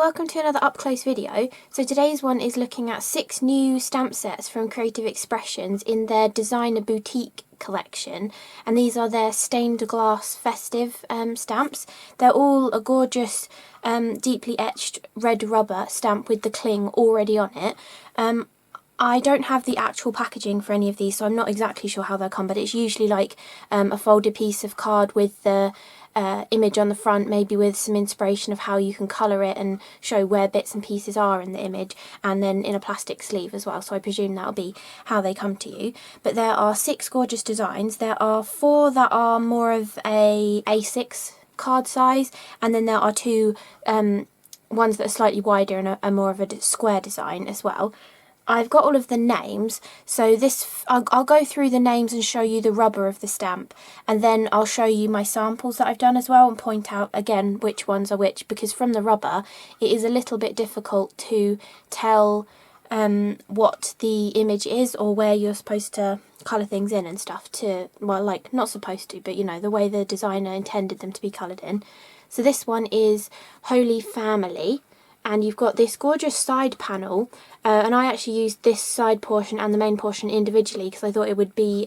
welcome to another up close video. So today's one is looking at 6 new stamp sets from Creative Expressions in their Designer Boutique collection, and these are their stained glass festive stamps. They're all a gorgeous deeply etched red rubber stamp with the cling already on it. I don't have the actual packaging for any of these, so I'm not exactly sure how they'll come, but it's usually like a folded piece of card with the image on the front, maybe with some inspiration of how you can colour it and show where bits and pieces are in the image, and then in a plastic sleeve as well, so I presume that'll be how they come to you. But there are 6 gorgeous designs. There are 4 that are more of a A6 card size, and then there are 2 ones that are slightly wider and are more of a square design as well. I've got all of the names, so I'll go through the names and show you the rubber of the stamp, and then I'll show you my samples that I've done as well and point out again which ones are which, because from the rubber it is a little bit difficult to tell what the image is or where you're supposed to colour things in and stuff well, like, not supposed to, but you know, the way the designer intended them to be coloured in. So this one is Holy Family. And you've got this gorgeous side panel, and I actually used this side portion and the main portion individually because I thought it would be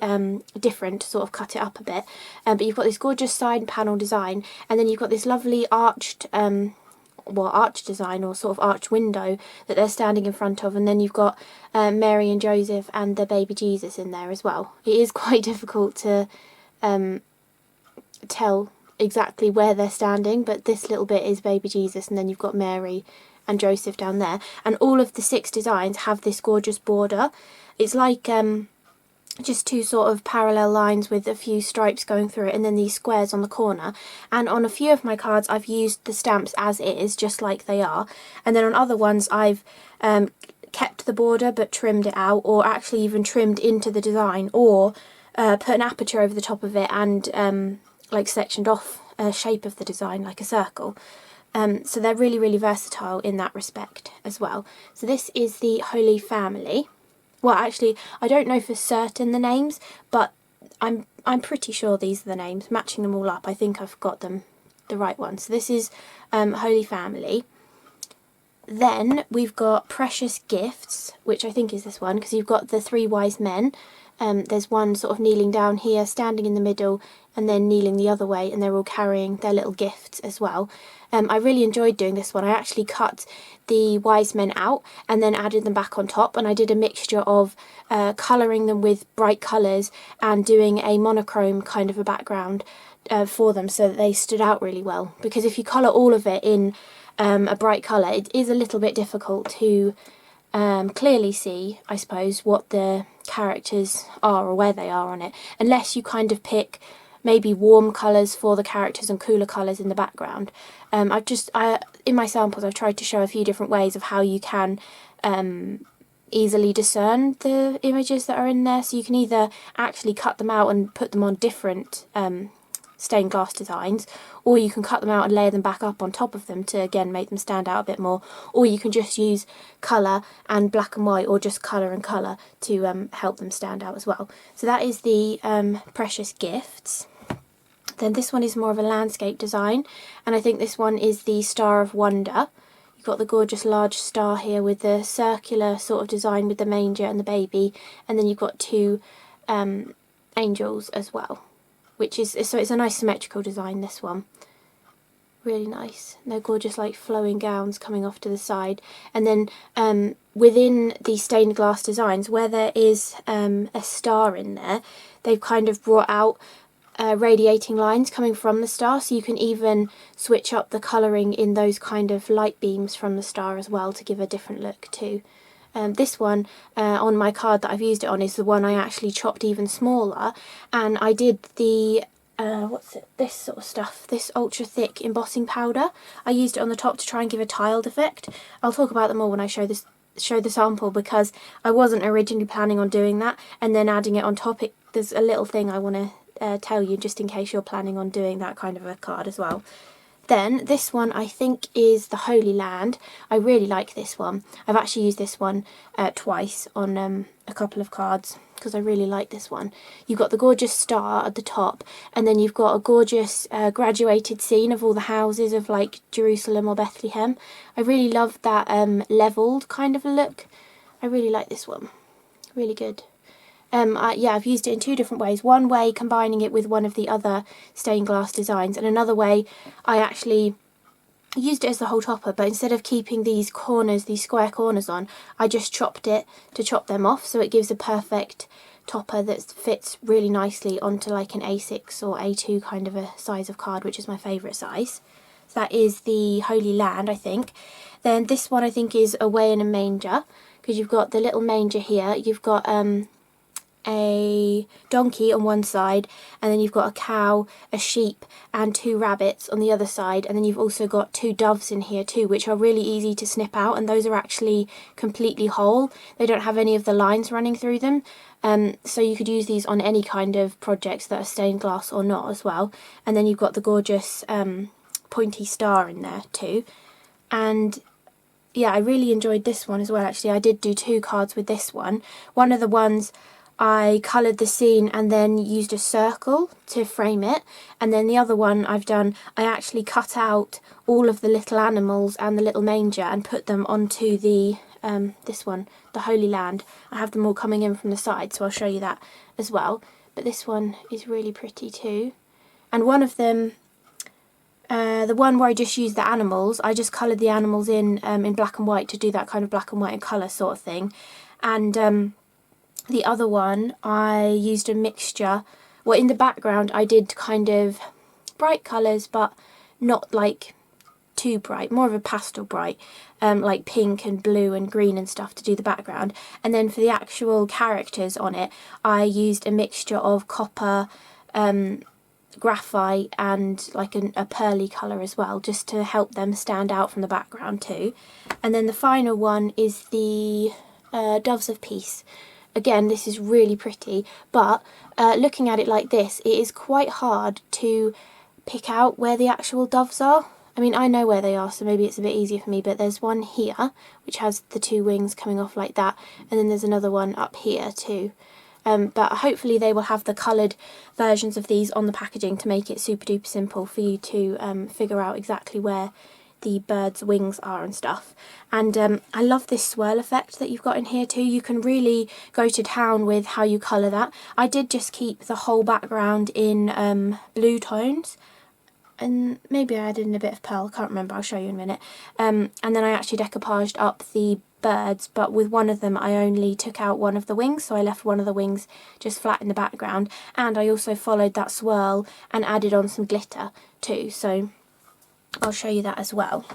different to sort of cut it up a bit. But you've got this gorgeous side panel design, and then you've got this lovely arched, arch design or sort of arch window that they're standing in front of, and then you've got Mary and Joseph and the baby Jesus in there as well. It is quite difficult to tell exactly where they're standing, but this little bit is baby Jesus, and then you've got Mary and Joseph down there, and all of the 6 designs have this gorgeous border. It's like just 2 sort of parallel lines with a few stripes going through it, and then these squares on the corner. And on a few of my cards I've used the stamps as is, just like they are, and then on other ones I've kept the border but trimmed it out, or actually even trimmed into the design, or put an aperture over the top of it and like sectioned off a shape of the design like a circle. So they're really, really versatile in that respect as well. So this is the Holy Family. Well, actually, I don't know for certain the names, but I'm pretty sure these are the names. Matching them all up, I think I've got them the right one. So this is Holy Family. Then we've got Precious Gifts, which I think is this one, because you've got the 3 wise men. There's one sort of kneeling down here, standing in the middle, and then kneeling the other way, and they're all carrying their little gifts as well. I really enjoyed doing this one. I actually cut the wise men out and then added them back on top, and I did a mixture of colouring them with bright colours and doing a monochrome kind of a background for them so that they stood out really well. Because if you colour all of it in a bright colour, it is a little bit difficult to clearly see, I suppose, what the characters are or where they are on it, unless you kind of pick maybe warm colours for the characters and cooler colours in the background. In my samples I've tried to show a few different ways of how you can easily discern the images that are in there, so you can either actually cut them out and put them on different stained glass designs, or you can cut them out and layer them back up on top of them to again make them stand out a bit more, or you can just use colour and black and white, or just colour and colour to help them stand out as well. So that is the Precious Gifts. Then this one is more of a landscape design, and I think this one is the Star of Wonder. You've got the gorgeous large star here with the circular sort of design with the manger and the baby, and then you've got 2 angels as well, which is, so it's a nice symmetrical design, this one. Really nice. And they're gorgeous like flowing gowns coming off to the side. And then within the stained glass designs, where there is a star in there, they've kind of brought out radiating lines coming from the star, so you can even switch up the colouring in those kind of light beams from the star as well to give a different look too. This one on my card that I've used it on is the one I actually chopped even smaller, and I did the this sort of stuff, this ultra thick embossing powder. I used it on the top to try and give a tiled effect. I'll talk about them all when I show the sample, because I wasn't originally planning on doing that, and then adding it on top, there's a little thing I want to tell you just in case you're planning on doing that kind of a card as well. Then this one I think is the Holy Land. I really like this one. I've actually used this one twice on a couple of cards because I really like this one. You've got the gorgeous star at the top, and then you've got a gorgeous graduated scene of all the houses of like Jerusalem or Bethlehem. I really love that levelled kind of a look. I really like this one. Really good. Yeah, I've used it in two different ways. One way combining it with one of the other stained glass designs, and another way I actually used it as the whole topper, but instead of keeping these corners, these square corners on, I just chopped it to chop them off, so it gives a perfect topper that fits really nicely onto like an A6 or A2 kind of a size of card, which is my favourite size. So that is the Holy Land, I think. Then this one I think is Away in a Manger, because you've got the little manger here, you've got a donkey on one side, and then you've got a cow, a sheep and two rabbits on the other side, and then you've also got two doves in here too, which are really easy to snip out, and those are actually completely whole. They don't have any of the lines running through them, so you could use these on any kind of projects that are stained glass or not as well. And then you've got the gorgeous pointy star in there too. And yeah, I really enjoyed this one as well. Actually, I did do two cards with this one. One of the ones I coloured the scene and then used a circle to frame it, and then the other one I've done, I actually cut out all of the little animals and the little manger and put them onto the this one, the Holy Land. I have them all coming in from the side, so I'll show you that as well. But this one is really pretty too. And one of them, the one where I just used the animals, I just coloured the animals in black and white to do that kind of black and white and colour sort of thing. And the other one, I used a mixture. Well, in the background, I did kind of bright colours, but not like too bright. More of a pastel bright, like pink and blue and green and stuff to do the background. And then for the actual characters on it, I used a mixture of copper, graphite and like a pearly colour as well, just to help them stand out from the background too. And then the final one is the Doves of Peace. Again, this is really pretty, but looking at it like this, it is quite hard to pick out where the actual doves are. I mean, I know where they are, so maybe it's a bit easier for me, but there's one here, which has the two wings coming off like that, and then there's another one up here too. But hopefully they will have the coloured versions of these on the packaging to make it super duper simple for you to figure out exactly where the bird's wings are and stuff. And I love this swirl effect that you've got in here too. You can really go to town with how you colour that. I did just keep the whole background in blue tones, and maybe I added in a bit of pearl, I can't remember, I'll show you in a minute. And then I actually decoupaged up the birds, but with one of them I only took out one of the wings, so I left one of the wings just flat in the background. And I also followed that swirl and added on some glitter too, so I'll show you that as well.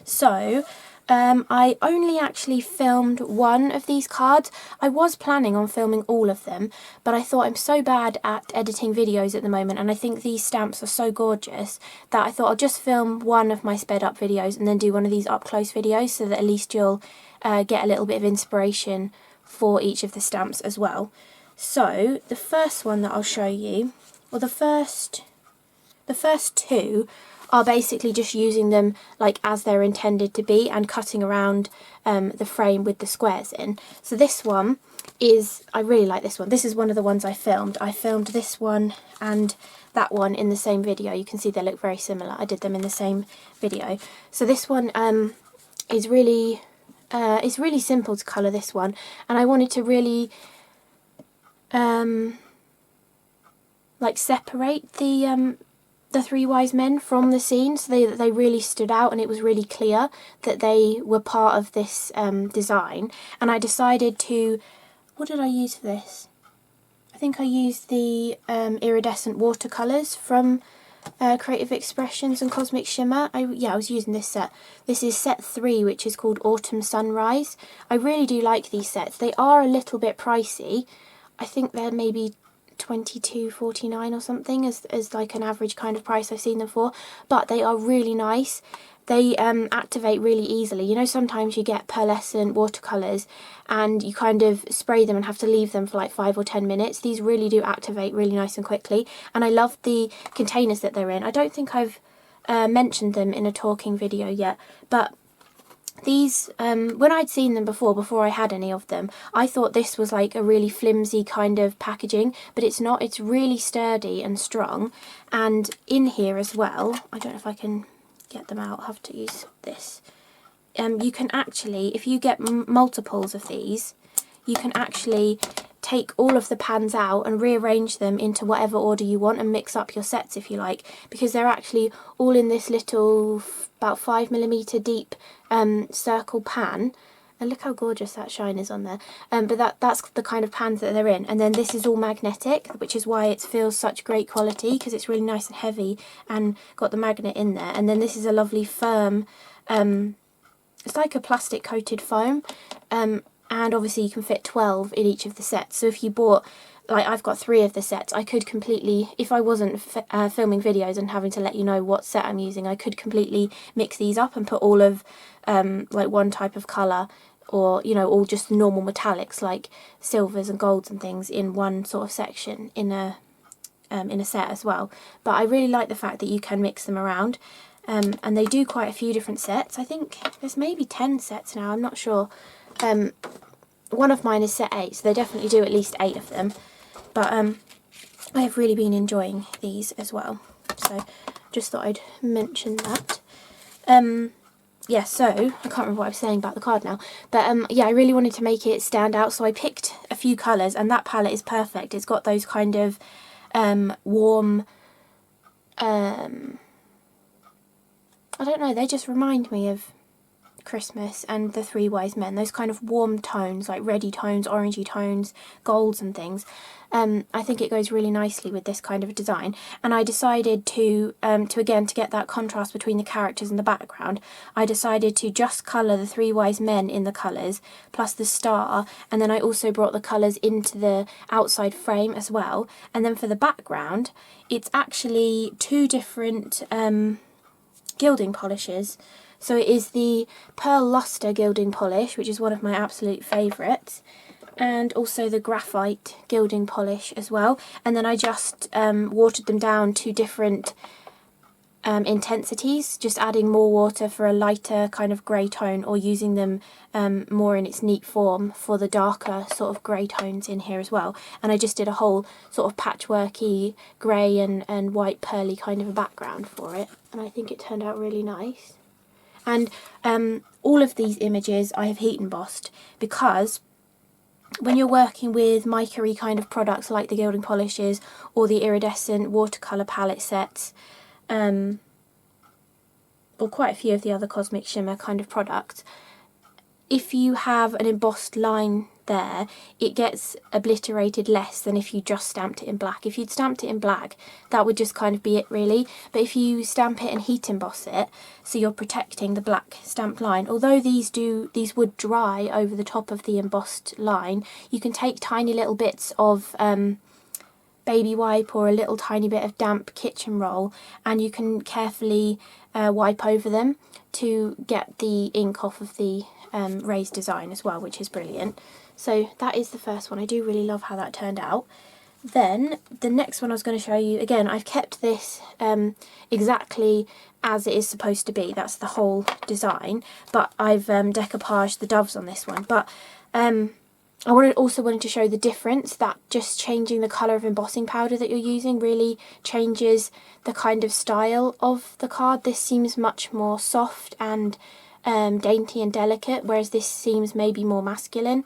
So I only actually filmed one of these cards. I was planning on filming all of them, but I thought I'm so bad at editing videos at the moment, and I think these stamps are so gorgeous that I thought I'll just film one of my sped up videos and then do one of these up close videos, so that at least you'll get a little bit of inspiration for each of the stamps as well. So the first one that I'll show you, or the first two, are basically just using them like as they're intended to be and cutting around the frame with the squares in. So this one is, I really like this one. This is one of the ones I filmed. I filmed this one and that one in the same video. You can see they look very similar. I did them in the same video. So this one is really, it's really simple to colour this one, and I wanted to really like separate the three wise men from the scene, so they really stood out and it was really clear that they were part of this design. And I decided to, what did I use for this? I think I used the Iridescent watercolours from Creative Expressions and Cosmic Shimmer. I was using this set. This is set 3, which is called Autumn Sunrise. I really do like these sets. They are a little bit pricey. I think they're maybe $22.49 or something as like an average kind of price I've seen them for, but they are really nice. They activate really easily. You know, sometimes you get pearlescent watercolours and you kind of spray them and have to leave them for like 5 or 10 minutes. These really do activate really nice and quickly, and I love the containers that they're in. I don't think I've mentioned them in a talking video yet, but these, when I'd seen them before I had any of them, I thought this was like a really flimsy kind of packaging, but it's not. It's really sturdy and strong. And in here as well, I don't know if I can get them out, I'll have to use this. You can actually, if you get multiples of these, you can actually take all of the pans out and rearrange them into whatever order you want and mix up your sets if you like, because they're actually all in this little about 5mm deep circle pan. And look how gorgeous that shine is on there. But that's the kind of pans that they're in. And then this is all magnetic, which is why it feels such great quality, because it's really nice and heavy and got the magnet in there. And then this is a lovely firm, it's like a plastic coated foam. And obviously you can fit 12 in each of the sets. So if you bought, like I've got 3 of the sets, I could completely, if I wasn't filming videos and having to let you know what set I'm using, I could completely mix these up and put all of like one type of colour, or you know, all just normal metallics like silvers and golds and things in one sort of section in a set as well. But I really like the fact that you can mix them around. And they do quite a few different sets. I think there's maybe 10 sets now, I'm not sure. One of mine is set 8, so they definitely do at least 8 of them. But I have really been enjoying these as well. So just thought I'd mention that. Yeah, so I can't remember what I was saying about the card now. But yeah, I really wanted to make it stand out, so I picked a few colours, and that palette is perfect. It's got those kind of warm, I don't know, they just remind me of Christmas and the Three Wise Men, those kind of warm tones, like reddy tones, orangey tones, golds and things. I think it goes really nicely with this kind of design, and I decided to get that contrast between the characters and the background, I decided to just colour the Three Wise Men in the colours, plus the star, and then I also brought the colours into the outside frame as well. And then for the background, it's actually 2 different gilding polishes. So it is the Pearl Lustre gilding polish, which is one of my absolute favourites, and also the Graphite gilding polish as well. And then I just watered them down to different intensities, just adding more water for a lighter kind of grey tone, or using them more in its neat form for the darker sort of grey tones in here as well. And I just did a whole sort of patchworky grey and white pearly kind of a background for it, and I think it turned out really nice. And all of these images I have heat embossed, because when you're working with mica-y kind of products like the gilding polishes or the iridescent watercolour palette sets, or quite a few of the other cosmic shimmer kind of products, if you have an embossed line there, it gets obliterated less than if you just stamped it in black. If you'd stamped it in black, that would just kind of be it really. But if you stamp it and heat emboss it, so you're protecting the black stamped line, although these would dry over the top of the embossed line, you can take tiny little bits of baby wipe or a little tiny bit of damp kitchen roll, and you can carefully wipe over them to get the ink off of the raised design as well, which is brilliant. So that is the first one. I do really love how that turned out. Then the next one I was going to show you, again, I've kept this exactly as it is supposed to be. That's the whole design, but I've decoupaged the doves on this one. But I also wanted to show the difference, that just changing the colour of embossing powder that you're using really changes the kind of style of the card. This seems much more soft and dainty and delicate, whereas this seems maybe more masculine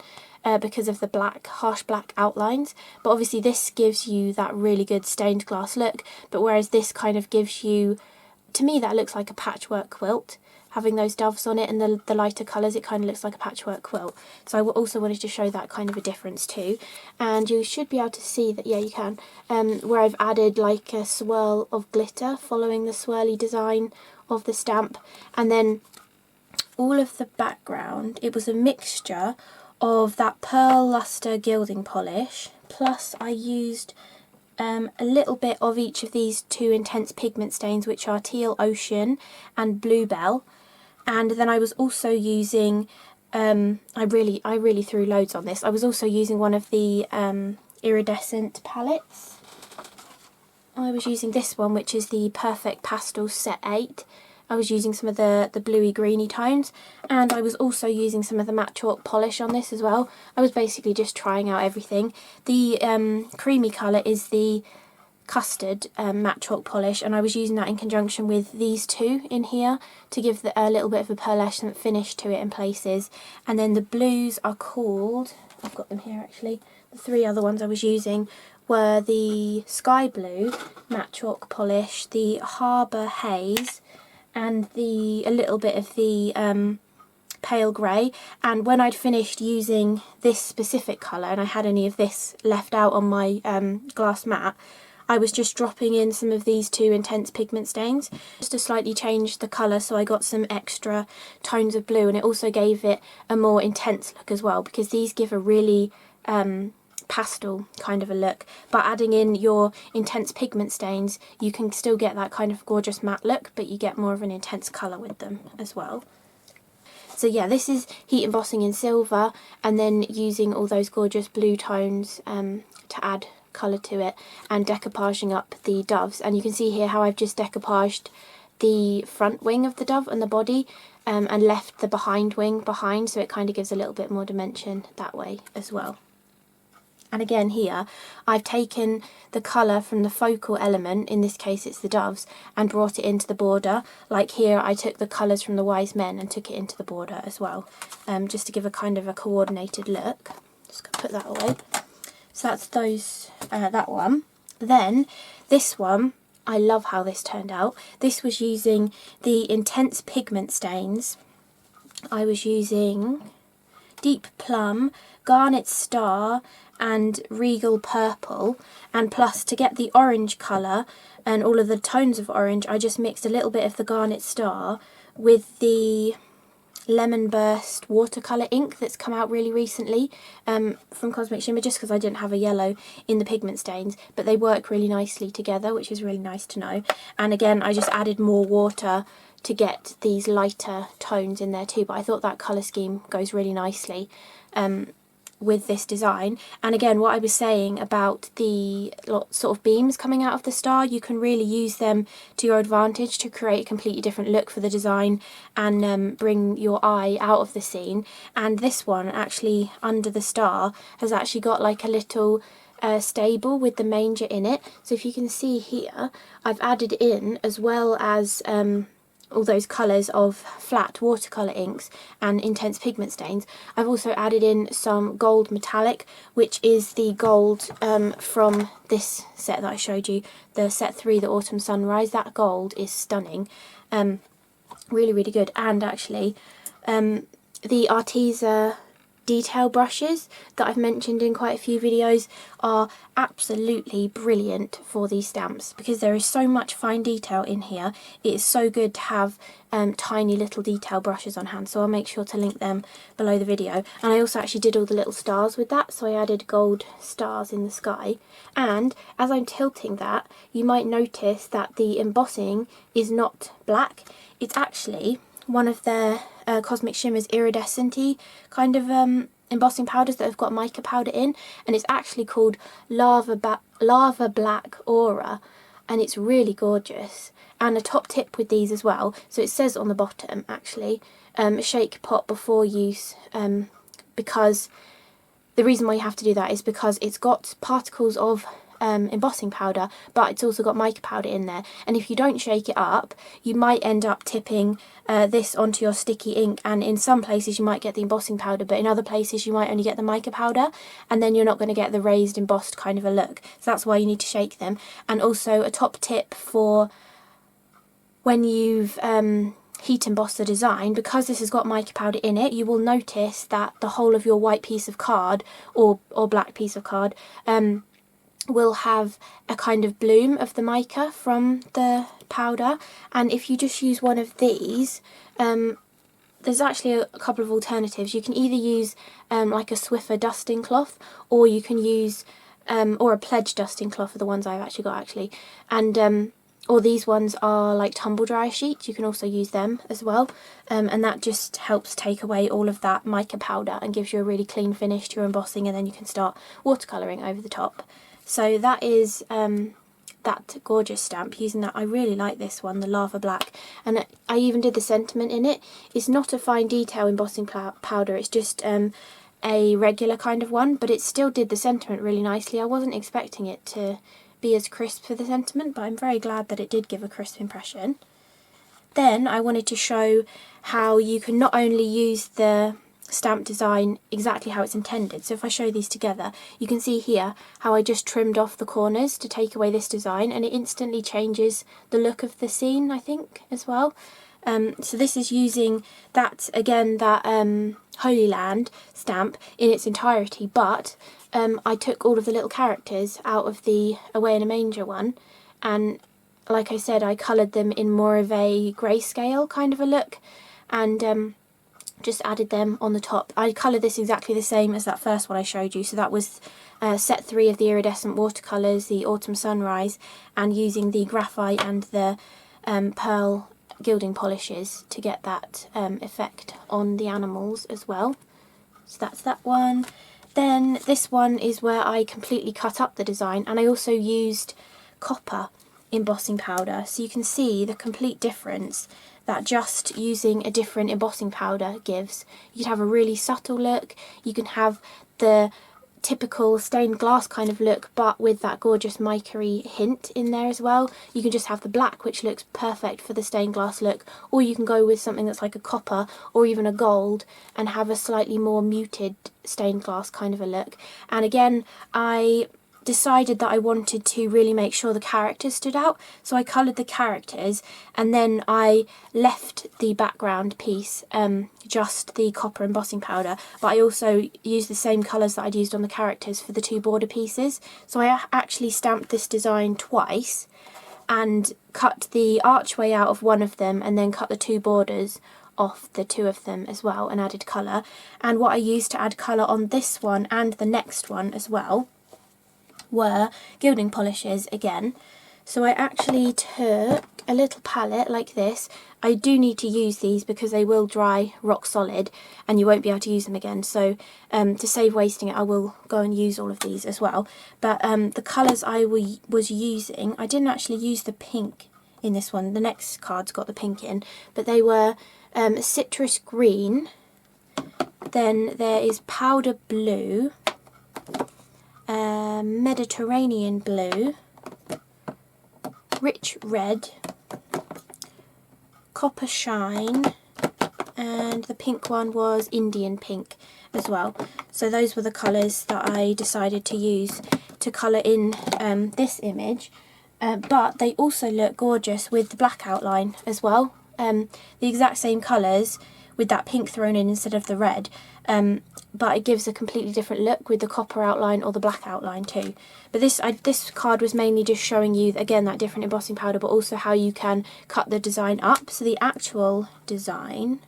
because of the black, harsh black outlines. But obviously this gives you that really good stained glass look, but whereas this kind of gives you, to me that looks like a patchwork quilt. Having those doves on it and the lighter colours, it kind of looks like a patchwork quilt. So I also wanted to show that kind of a difference too. And you should be able to see that, yeah you can, where I've added like a swirl of glitter following the swirly design of the stamp. And then all of the background, it was a mixture of that Pearl Lustre gilding polish, plus I used a little bit of each of these 2 intense pigment stains, which are Teal Ocean and Bluebell. And then I was also using, I really threw loads on this, I was also using one of the Iridescent palettes. I was using this one, which is the Perfect Pastel Set 8. I was using some of the bluey greeny tones, and I was also using some of the matte chalk polish on this as well. I was basically just trying out everything. The creamy colour is the custard matte chalk polish, and I was using that in conjunction with these two in here to give a little bit of a pearlescent finish to it in places. And then the blues are called, I've got them here actually, the three other ones I was using were the Sky Blue matte chalk polish, the Harbour Haze, and a little bit of the pale grey. And when I'd finished using this specific colour and I had any of this left out on my glass mat, I was just dropping in some of these two intense pigment stains just to slightly change the colour, so I got some extra tones of blue, and it also gave it a more intense look as well, because these give a really pastel kind of a look, but adding in your intense pigment stains you can still get that kind of gorgeous matte look, but you get more of an intense colour with them as well. So yeah, this is heat embossing in silver and then using all those gorgeous blue tones to add colour to it, and decoupaging up the doves. And you can see here how I've just decoupaged the front wing of the dove and the body and left the behind wing behind, so it kind of gives a little bit more dimension that way as well. And again here, I've taken the colour from the focal element, in this case it's the doves, and brought it into the border. Like here, I took the colours from the wise men and took it into the border as well, just to give a kind of a coordinated look. Just gonna put that away. So that's that one. Then this one, I love how this turned out. This was using the intense pigment stains. I was using Deep Plum, Garnet Star, and Regal Purple, and plus to get the orange colour and all of the tones of orange, I just mixed a little bit of the Garnet Star with the Lemon Burst watercolour ink that's come out really recently from Cosmic Shimmer, just because I didn't have a yellow in the pigment stains, but they work really nicely together, which is really nice to know. And again, I just added more water to get these lighter tones in there too, but I thought that colour scheme goes really nicely with this design. And again, what I was saying about the sort of beams coming out of the star, you can really use them to your advantage to create a completely different look for the design and bring your eye out of the scene. And this one actually under the star has actually got like a little stable with the manger in it. So if you can see here, I've added in, as well as all those colours of flat watercolour inks and intense pigment stains, I've also added in some gold metallic, which is the gold from this set that I showed you, the set 3, the Autumn Sunrise. That gold is stunning, really, really good. And actually the Arteza detail brushes that I've mentioned in quite a few videos are absolutely brilliant for these stamps, because there is so much fine detail in here. It is so good to have tiny little detail brushes on hand, so I'll make sure to link them below the video. And I also actually did all the little stars with that, so I added gold stars in the sky. And as I'm tilting that, you might notice that the embossing is not black. It's actually one of their Cosmic Shimmer's iridescent-y kind of embossing powders that have got mica powder in, and it's actually called Lava Black Aura, and it's really gorgeous. And a top tip with these as well, so it says on the bottom actually, shake pot before use, because the reason why you have to do that is because it's got particles of embossing powder, but it's also got mica powder in there, and if you don't shake it up, you might end up tipping this onto your sticky ink, and in some places you might get the embossing powder, but in other places you might only get the mica powder, and then you're not going to get the raised embossed kind of a look. So that's why you need to shake them. And also a top tip for when you've heat embossed the design, because this has got mica powder in it, you will notice that the whole of your white piece of card or black piece of card will have a kind of bloom of the mica from the powder. And if you just use one of these, there's actually a couple of alternatives. You can either use like a Swiffer dusting cloth, or you can use or a Pledge dusting cloth are the ones I've actually got actually, and or these ones are like tumble dry sheets. You can also use them as well, and that just helps take away all of that mica powder and gives you a really clean finish to your embossing, and then you can start watercolouring over the top. So that is that gorgeous stamp using that. I really like this one, the Lava Black, and I even did the sentiment in it. It's not a fine detail embossing powder, it's just a regular kind of one, but it still did the sentiment really nicely. I wasn't expecting it to be as crisp for the sentiment, but I'm very glad that it did give a crisp impression. Then I wanted to show how you can not only use the stamp design exactly how it's intended. So if I show these together, you can see here how I just trimmed off the corners to take away this design, and it instantly changes the look of the scene, I think, as well. So this is using that, again, that Holy Land stamp in its entirety, but I took all of the little characters out of the Away in a Manger one, and like I said, I coloured them in more of a grayscale kind of a look, and just added them on the top. I coloured this exactly the same as that first one I showed you, so that was set 3 of the Iridescent watercolours, the Autumn Sunrise, and using the Graphite and the pearl gilding polishes to get that effect on the animals as well. So that's that one. Then this one is where I completely cut up the design, and I also used copper embossing powder, so you can see the complete difference that just using a different embossing powder gives. You can have a really subtle look, you can have the typical stained glass kind of look, but with that gorgeous mica-y hint in there as well. You can just have the black, which looks perfect for the stained glass look, or you can go with something that's like a copper or even a gold and have a slightly more muted stained glass kind of a look. And again, I decided that I wanted to really make sure the characters stood out, so I coloured the characters and then I left the background piece just the copper embossing powder, but I also used the same colours that I'd used on the characters for the 2 border pieces. So I actually stamped this design twice and cut the archway out of one of them and then cut the 2 borders off the 2 of them as well and added colour. And what I used to add colour on this one and the next one as well were gilding polishes again. So I actually took a little palette like this. I do need to use these because they will dry rock solid and you won't be able to use them again, so to save wasting it I will go and use all of these as well. But the colours I was using, I didn't actually use the pink in this one, the next card's got the pink in, but they were citrus green, then there is powder blue, Mediterranean blue, rich red, copper shine, and the pink one was Indian pink as well. So those were the colours that I decided to use to colour in this image, but they also look gorgeous with the black outline as well. The exact same colours with that pink thrown in instead of the red, but it gives a completely different look with the copper outline or the black outline too. But this card was mainly just showing you, again, that different embossing powder, but also how you can cut the design up. So the actual design,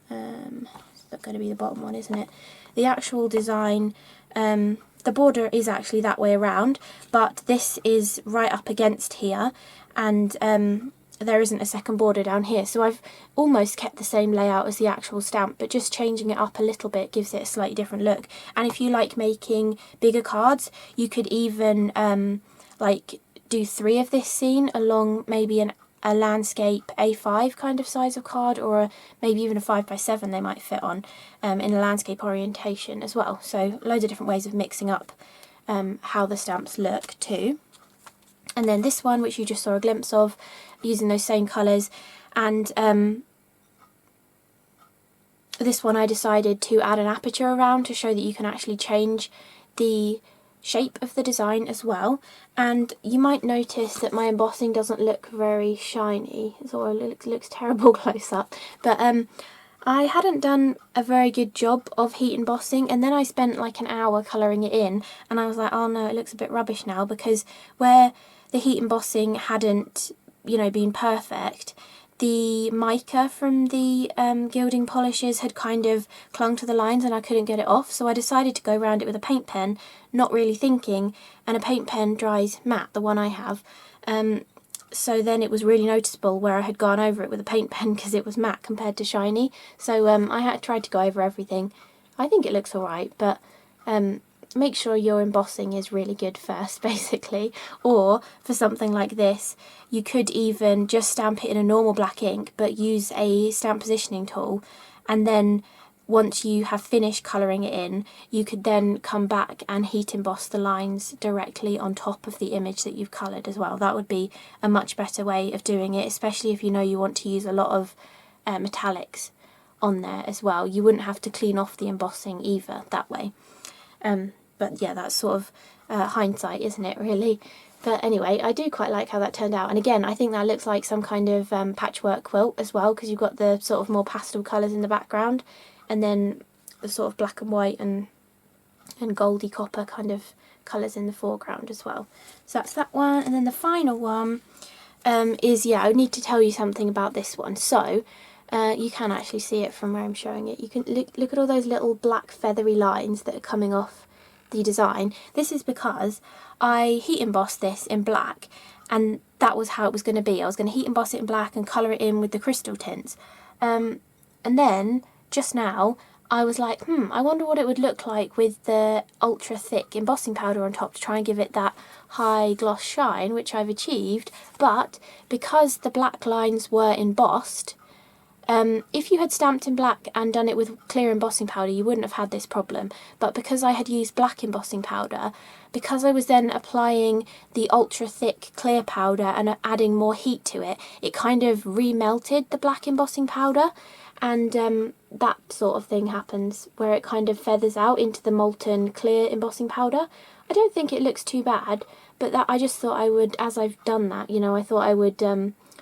that's going to be the bottom one, isn't it? The actual design, the border is actually that way around, but this is right up against here, and there isn't a second border down here, so I've almost kept the same layout as the actual stamp, but just changing it up a little bit gives it a slightly different look. And if you like making bigger cards, you could even like do 3 of this scene along maybe a landscape A5 kind of size of card, or maybe even a 5x7 they might fit on in a landscape orientation as well. So loads of different ways of mixing up how the stamps look too. And then this one, which you just saw a glimpse of, using those same colours, and this one I decided to add an aperture around to show that you can actually change the shape of the design as well. And you might notice that my embossing doesn't look very shiny, or it looks terrible close up, but I hadn't done a very good job of heat embossing, and then I spent like an hour colouring it in and I was like, oh no, it looks a bit rubbish now, because where the heat embossing hadn't, you know, been perfect, the mica from the gilding polishes had kind of clung to the lines and I couldn't get it off, so I decided to go around it with a paint pen, not really thinking, and a paint pen dries matte, the one I have, so then it was really noticeable where I had gone over it with a paint pen because it was matte compared to shiny. So I had tried to go over everything. I think it looks alright, but make sure your embossing is really good first, basically. Or for something like this, you could even just stamp it in a normal black ink, but use a stamp positioning tool, and then once you have finished colouring it in, you could then come back and heat emboss the lines directly on top of the image that you've coloured as well. That would be a much better way of doing it, especially if you know you want to use a lot of metallics on there as well. You wouldn't have to clean off the embossing either that way. But yeah, that's sort of hindsight, isn't it, really? But anyway, I do quite like how that turned out. And again, I think that looks like some kind of patchwork quilt as well, because you've got the sort of more pastel colours in the background, and then the sort of black and white and goldy copper kind of colours in the foreground as well. So that's that one. And then the final one is, yeah, I need to tell you something about this one. So you can actually see it from where I'm showing it. You can look at all those little black feathery lines that are coming off the design. This is because I heat embossed this in black, and that was how it was going to be. I was going to heat emboss it in black and colour it in with the crystal tints. And then just now I was like, I wonder what it would look like with the ultra thick embossing powder on top to try and give it that high gloss shine, which I've achieved. But because the black lines were embossed, if you had stamped in black and done it with clear embossing powder, you wouldn't have had this problem. But because I had used black embossing powder, because I was then applying the ultra thick clear powder and adding more heat to it, it kind of remelted the black embossing powder, and that sort of thing happens where it kind of feathers out into the molten clear embossing powder. I don't think it looks too bad, but that I just thought I would, as I've done that, you know, I thought I would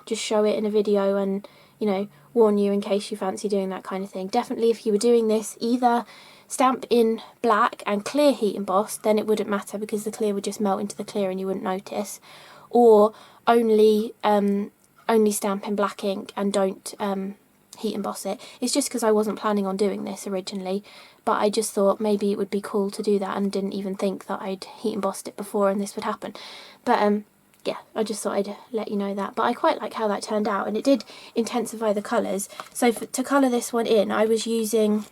just show it in a video and, you know, warn you in case you fancy doing that kind of thing. Definitely if you were doing this, either stamp in black and clear heat emboss, then it wouldn't matter because the clear would just melt into the clear and you wouldn't notice, or only stamp in black ink and don't heat emboss it. It's just because I wasn't planning on doing this originally, but I just thought maybe it would be cool to do that and didn't even think that I'd heat embossed it before and this would happen. But yeah, I just thought I'd let you know that. But I quite like how that turned out, and it did intensify the colours. So to colour this one in, I was using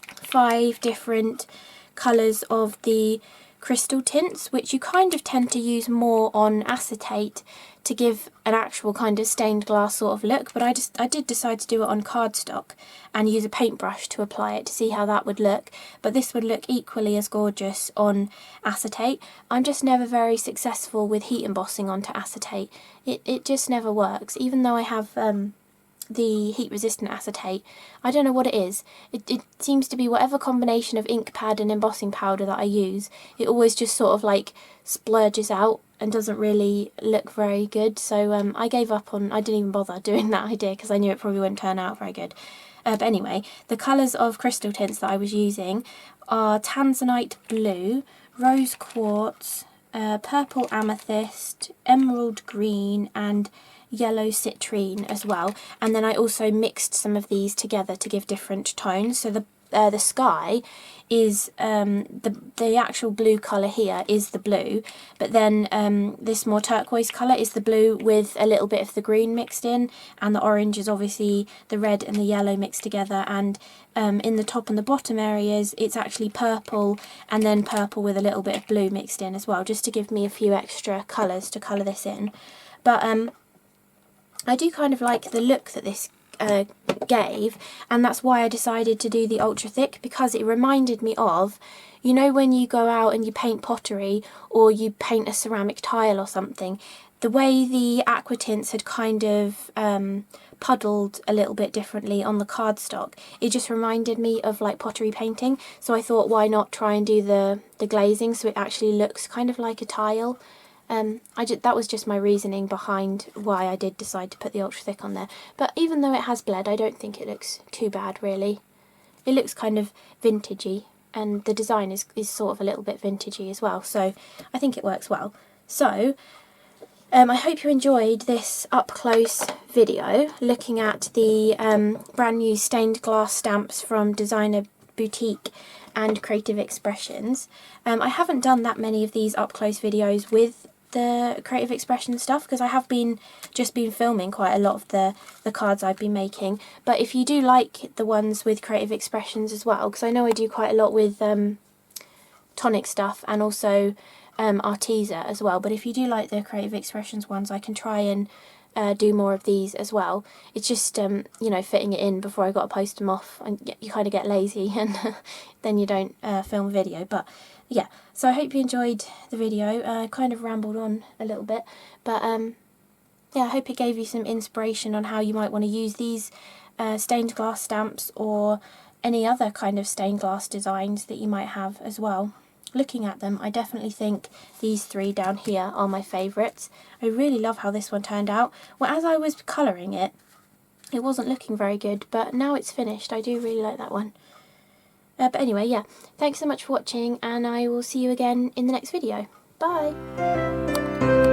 5 different colours of the crystal tints, which you kind of tend to use more on acetate to give an actual kind of stained glass sort of look, but I did decide to do it on cardstock and use a paintbrush to apply it to see how that would look. But this would look equally as gorgeous on acetate. I'm just never very successful with heat embossing onto acetate. It just never works, even though I have the heat resistant acetate. I don't know what it is. It seems to be whatever combination of ink pad and embossing powder that I use, it always just sort of like splurges out and doesn't really look very good. So I gave up on, I didn't even bother doing that idea because I knew it probably wouldn't turn out very good. But anyway, the colours of crystal tints that I was using are Tanzanite Blue, Rose Quartz, Purple Amethyst, Emerald Green and Yellow Citrine as well. And then I also mixed some of these together to give different tones. So the sky is the actual blue colour here is the blue, but then this more turquoise colour is the blue with a little bit of the green mixed in, and the orange is obviously the red and the yellow mixed together, and in the top and the bottom areas it's actually purple and then purple with a little bit of blue mixed in as well, just to give me a few extra colours to colour this in. But I do kind of like the look that this gave, and that's why I decided to do the ultra thick, because it reminded me of, you know, when you go out and you paint pottery or you paint a ceramic tile or something, the way the aqua tints had kind of puddled a little bit differently on the cardstock, it just reminded me of like pottery painting. So I thought, why not try and do the glazing so it actually looks kind of like a tile. That was just my reasoning behind why I did decide to put the ultra thick on there. But even though it has bled, I don't think it looks too bad really. It looks kind of vintagey, and the design is sort of a little bit vintagey as well, so I think it works well. So I hope you enjoyed this up close video looking at the brand new stained glass stamps from Designer Boutique and Creative Expressions. I haven't done that many of these up close videos with the Creative Expression stuff because I have just been filming quite a lot of the cards I've been making. But if you do like the ones with Creative Expressions as well, because I know I do quite a lot with tonic stuff and also our teaser as well. But if you do like the Creative Expressions ones, I can try and do more of these as well. It's just you know, fitting it in before I got to post them off, and you kind of get lazy and then you don't film a video. But yeah, so I hope you enjoyed the video. I kind of rambled on a little bit, but yeah, I hope it gave you some inspiration on how you might want to use these stained glass stamps or any other kind of stained glass designs that you might have as well. Looking at them, I definitely think these three down here are my favourites. I really love how this one turned out. Well, as I was colouring it, it wasn't looking very good, but now it's finished, I do really like that one. But anyway, yeah, thanks so much for watching, and I will see you again in the next video. Bye!